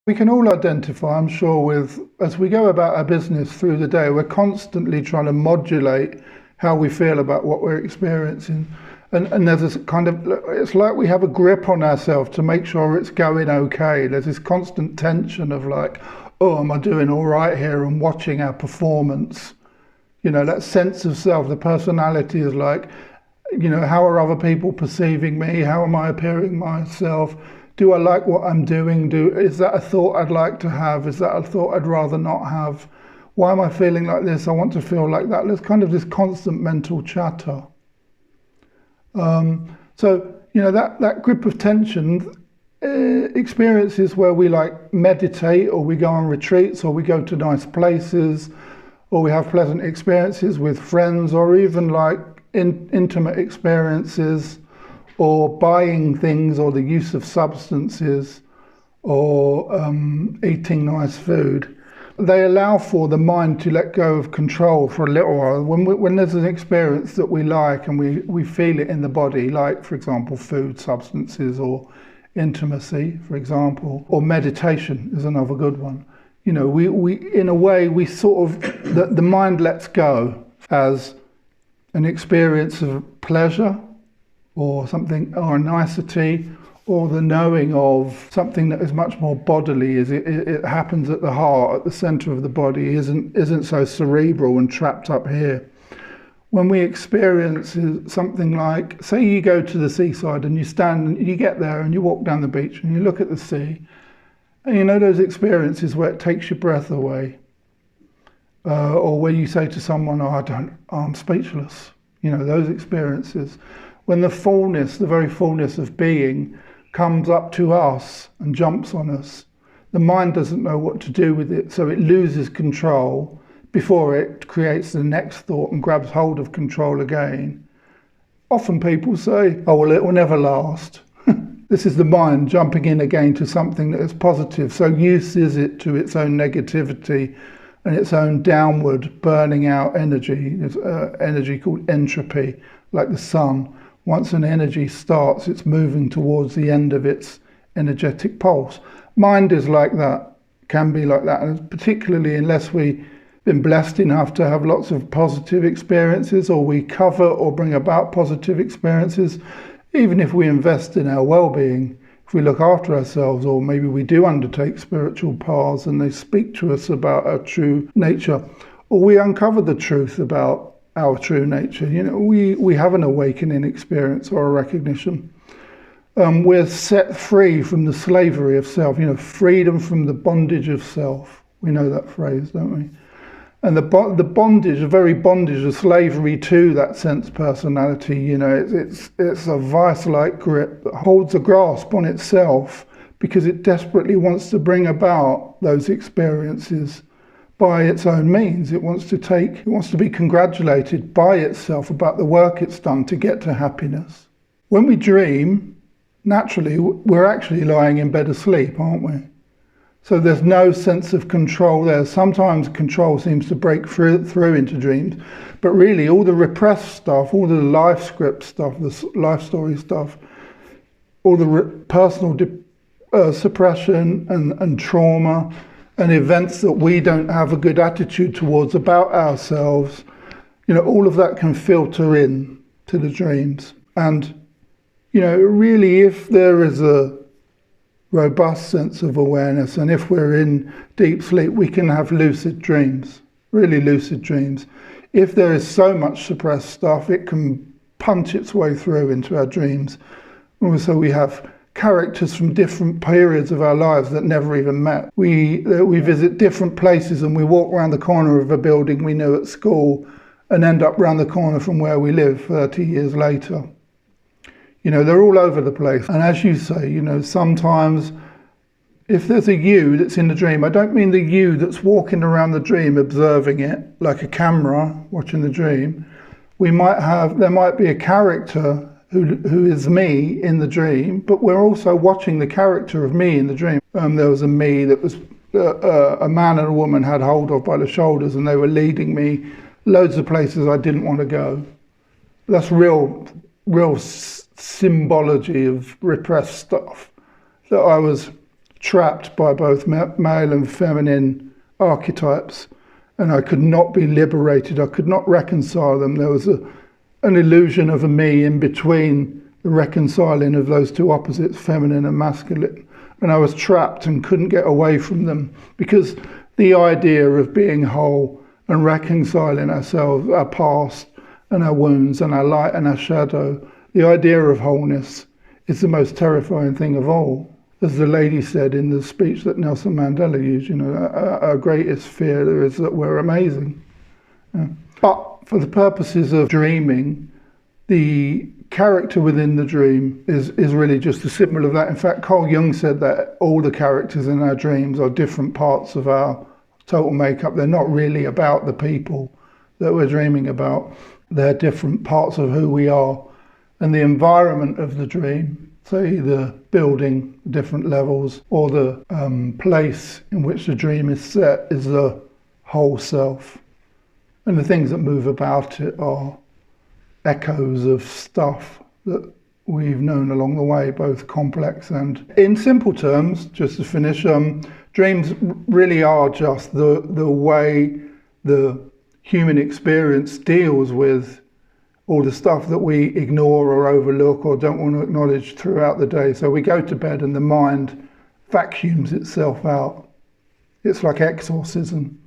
We can all identify, I'm sure, with, as we go about our business through the day, we're constantly trying to modulate how we feel about what we're experiencing. And there's this kind of, it's like we have a grip on ourselves to make sure it's going okay. There's this constant tension of like, oh, am I doing all right here? And watching our performance. You know, that sense of self, the personality is like, you know, how are other people perceiving me? How am I appearing myself? Do I like what I'm doing? Is that a thought I'd like to have? Is that a thought I'd rather not have? Why am I feeling like this? I want to feel like that. There's kind of this constant mental chatter. So, you know, that grip of tension, experiences where we like meditate, or we go on retreats, or we go to nice places, or we have pleasant experiences with friends, or even like intimate experiences, or buying things, or the use of substances, or eating nice food. They allow for the mind to let go of control for a little while. When there's an experience that we like and we feel it in the body, like, for example, food, substances, or intimacy, for example, or meditation is another good one. You know, we in a way, we sort of, the mind lets go as an experience of pleasure, or something, or a nicety, or the knowing of something that is much more bodily. It happens at the heart, at the center of the body, isn't so cerebral and trapped up here. When we experience something like, say you go to the seaside and you get there and you walk down the beach and you look at the sea, and you know those experiences where it takes your breath away, or where you say to someone, oh, I'm speechless. You know, those experiences. When the fullness, the very fullness of being comes up to us and jumps on us, the mind doesn't know what to do with it, so it loses control before it creates the next thought and grabs hold of control again. Often people say, oh, well, it will never last. This is the mind jumping in again to something that is positive, so used is it to its own negativity and its own downward burning out energy. There's energy called entropy, like the sun. Once an energy starts, it's moving towards the end of its energetic pulse. Mind is like that, can be like that, and particularly unless we've been blessed enough to have lots of positive experiences, or we cover or bring about positive experiences, even if we invest in our well-being, if we look after ourselves, or maybe we do undertake spiritual paths and they speak to us about our true nature, or we uncover the truth about our true nature, you know, we have an awakening experience or a recognition. We're set free from the slavery of self, you know, freedom from the bondage of self. We know that phrase, don't we? And the bondage, the very bondage of slavery to that sense personality, you know, it's a vice-like grip that holds a grasp on itself because it desperately wants to bring about those experiences by its own means. It wants to be congratulated by itself about the work it's done to get to happiness. When we dream, naturally, we're actually lying in bed asleep, aren't we? So there's no sense of control there. Sometimes control seems to break through into dreams, but really all the repressed stuff, all the life script stuff, the life story stuff, all the personal suppression and trauma, and events that we don't have a good attitude towards about ourselves, you know, all of that can filter in to the dreams. And, you know, really, if there is a robust sense of awareness, and if we're in deep sleep, we can have lucid dreams, really lucid dreams. If there is so much suppressed stuff, it can punch its way through into our dreams. Also, we have characters from different periods of our lives that never even met. We visit different places, and we walk around the corner of a building we knew at school and end up round the corner from where we live 30 years later. You know, they're all over the place. And as you say, you know, sometimes if there's a you that's in the dream, I don't mean the you that's walking around the dream observing it like a camera watching the dream. There might be a character who is me in the dream, but we're also watching the character of me in the dream. There was a me that was a man and a woman had hold of by the shoulders, and they were leading me loads of places I didn't want to go. That's real symbology of repressed stuff that I was trapped by both male and feminine archetypes, and I could not be liberated. I could not reconcile them. There was an illusion of a me in between the reconciling of those two opposites, feminine and masculine. And I was trapped and couldn't get away from them, because the idea of being whole and reconciling ourselves, our past and our wounds and our light and our shadow, the idea of wholeness is the most terrifying thing of all. As the lady said in the speech that Nelson Mandela used, our greatest fear is that we're amazing. Yeah. But for the purposes of dreaming, the character within the dream is really just a symbol of that. In fact, Carl Jung said that all the characters in our dreams are different parts of our total makeup. They're not really about the people that we're dreaming about. They're different parts of who we are. And the environment of the dream, say the building, different levels, or the place in which the dream is set, is the whole self. And the things that move about it are echoes of stuff that we've known along the way, both complex and... In simple terms, just to finish, dreams really are just the way the human experience deals with all the stuff that we ignore or overlook or don't want to acknowledge throughout the day. So we go to bed and the mind vacuums itself out. It's like exorcism.